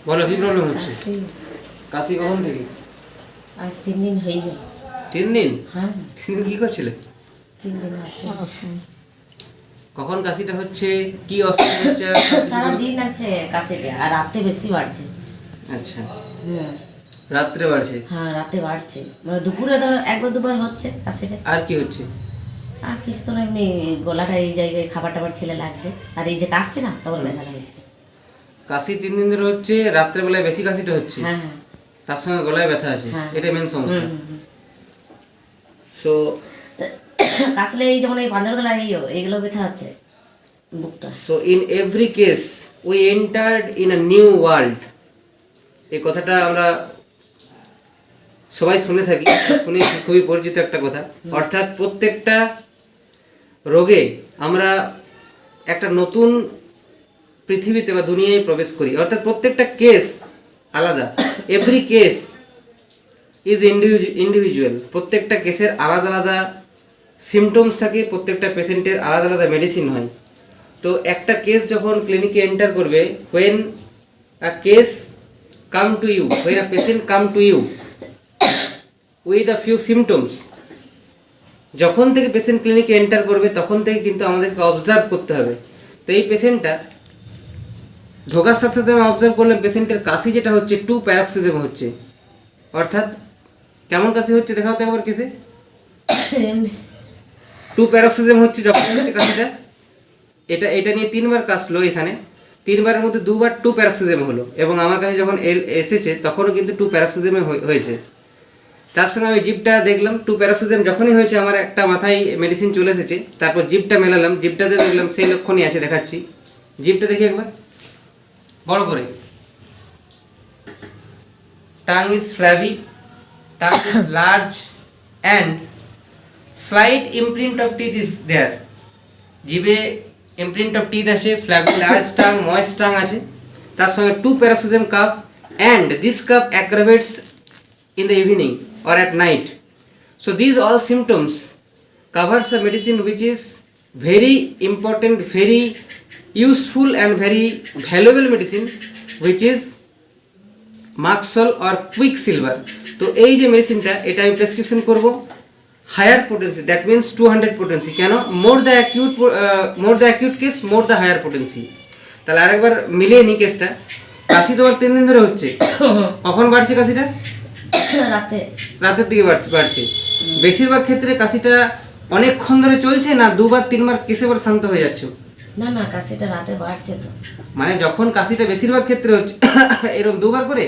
বলো কি প্রবলেম হচ্ছে? কাশি কাশি কখন থেকে? আজ 3 দিন হয়ে গেল। 3 দিন? হ্যাঁ 3 দিন কি করছিলে? 3 দিন আছে। কখন কাশিটা হচ্ছে, কি অসুবিধা হচ্ছে? সারা দিন আছে কাশিটা, আর রাতে বেশি বাড়ছে। আচ্ছা, হ্যাঁ রাত্রে বাড়ছে? হ্যাঁ রাতে বাড়ছে, মানে দুপুরে ধরো একবার দুবার হচ্ছে কাশিটা। আর কি হচ্ছে? আর কিছু তো না, এমনি গলাটা এই জায়গায় খাবার টাবার খেলে লাগছে, আর এই যে কাশছে না তখন ব্যথা লাগছে। কাশি 3 দিন ধরে হচ্ছে, রাত্রে বেলায় বেশি কাশিটা হচ্ছে, হ্যাঁ হ্যাঁ তার সঙ্গে গলায় ব্যথা আছে, হ্যাঁ। এটা মেন সমস্যা। সো কাশলে এই যেমন এই পাঁজর গলা এইগুলো ব্যথা আছে বুকটা। So in every case we entered in a new world, এই কথাটা আমরা সবাই শুনে থাকি, শুনেছি, খুবই পরিচিত একটা কথা। অর্থাৎ প্রত্যেকটা রোগে আমরা একটা নতুন পৃথিবীতে বা দুনিয়ায় প্রবেশ করি, অর্থাৎ প্রত্যেকটা কেস আলাদা। এভরি কেস ইজ ইন্ডিভিজুয়াল, প্রত্যেকটা কেসের আলাদা আলাদা সিমটমস থাকে, প্রত্যেকটা পেশেন্টের আলাদা আলাদা মেডিসিন হয়। তো একটা কেস যখন ক্লিনিকে এন্টার করবে, when a case come to you, when a patient come to you with a few symptoms, যখন থেকে পেশেন্ট ক্লিনিকে এন্টার করবে তখন থেকে কিন্তু আমাদেরকে অবজার্ভ করতে হবে। তো এই পেশেন্টটা ঢোকার সাথে সাথে আমি অবজার্ভ করলাম পেশেন্টের কাশি যেটা হচ্ছে 2 প্যারক্সিজম হচ্ছে। অর্থাৎ কেমন কাশি হচ্ছে দেখাও তো একবার কেসে। 2 প্যারক্সিজম হচ্ছে যখন হচ্ছে কাশিটা, এটা নিয়ে 3 বার কাশলো এখানে, 3 বারের মধ্যে 2 বার 2 প্যারক্সিজম হলো, এবং আমার কাছে যখন এসেছে তখনও কিন্তু 2 প্যারক্সিজমে হয়েছে। তার সঙ্গে আমি জিপটা দেখলাম, 2 প্যারক্সিজম যখনই হয়েছে আমার একটা মাথায় মেডিসিন চলে এসেছে, তারপর জিপটা মেলালাম, জিপটাতে দেখলাম সেই লক্ষণই আছে, দেখাচ্ছি জিপটা দেখি একবার বড় করে। Tongue is flabby, tongue is large and slight imprint of teeth is there, জিভে ইমপ্রিন্ট অফ টিথ আছে, flabby large tongue, moist tongue আছে, তার সঙ্গে 2 paroxysm cough, and this cough aggravates in the evening or at night. So these all symptoms covers a medicine which is very important, very useful and very valuable medicine, which is Maxol or Quicksilver. তো এই যে মেডিসিনটা, এটা আমি prescription করব higher potency, that means 200 potency. কেন? More the acute case more the higher potency. তাহলে আরেকবার মিলিয়ে নি কেসটা। কাশি তোমার 3 দিন ধরে হচ্ছে, কখন বাড়ছে কাশিটা? রাতের দিকে বাড়ছে। বেশিরভাগ ক্ষেত্রে কাশিটা অনেকক্ষণ ধরে চলছে, না 2 বার 3 বার কেসে বার শান্ত হয়ে যাচ্ছে? না না কাশিটা রাতে বাড়ছে তো। মানে যখন কাশিটা বেশিরভাগ ক্ষেত্রে হচ্ছে এরকম 2 বার করে,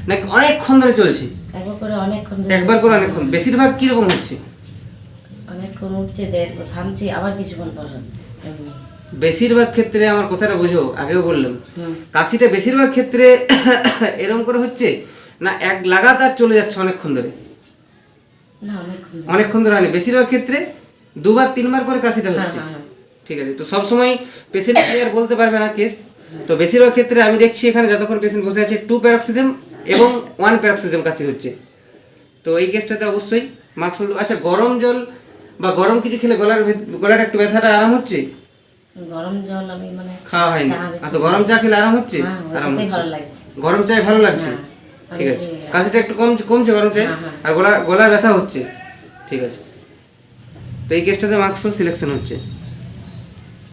নাকি অনেকক্ষণ ধরে চলছে? একবার করে অনেকক্ষণ। একবার করে অনেকক্ষণ। বেশিরভাগ কি রকম হচ্ছে? অনেকক্ষণ উঠছে, থামছে, আবার কিছুক্ষণ পর হচ্ছে। বেশিরভাগ ক্ষেত্রে আমার কথাটা বুঝো, আগেও বললাম, কাশিটা বেশিরভাগ ক্ষেত্রে এরকম করে হচ্ছে, না এক লাগাতার চলে যাচ্ছে অনেকক্ষণ ধরে? না অনেকক্ষণ ধরে হয়নি, বেশিরভাগ ক্ষেত্রে 2 বার 3 বার করে কাশিটা হচ্ছে। ঠিক আছে, তো সব সময় পেশেন্ট ক্লিয়ার বলতে পারবে না কেস। তো বেশিরভাগ ক্ষেত্রে আমি দেখছি এখানে যতক্ষণ পেশেন্ট বসে আছে 2 প্যারক্সিজম এবং 1 প্যারক্সিজম কাশি হচ্ছে। তো এই কেসটাতে অবশ্যই মাক্সল। আচ্ছা, গরম জল বা গরম কিছু খেলে গলার একটু ব্যথাটা আরাম হচ্ছে? গরম জল আমি মানে খাওয়া হয়নি, তো গরম চা খেলে আরাম হচ্ছে? আরাম হচ্ছে, গরম চাই ভালো লাগছে। ঠিক আছে, কাশিটা একটু কমছে গরম চাই, আর গলার ব্যথা হচ্ছে। ঠিক আছে, তো এই কেসটাতে মার্কস সিলেকশন হচ্ছে।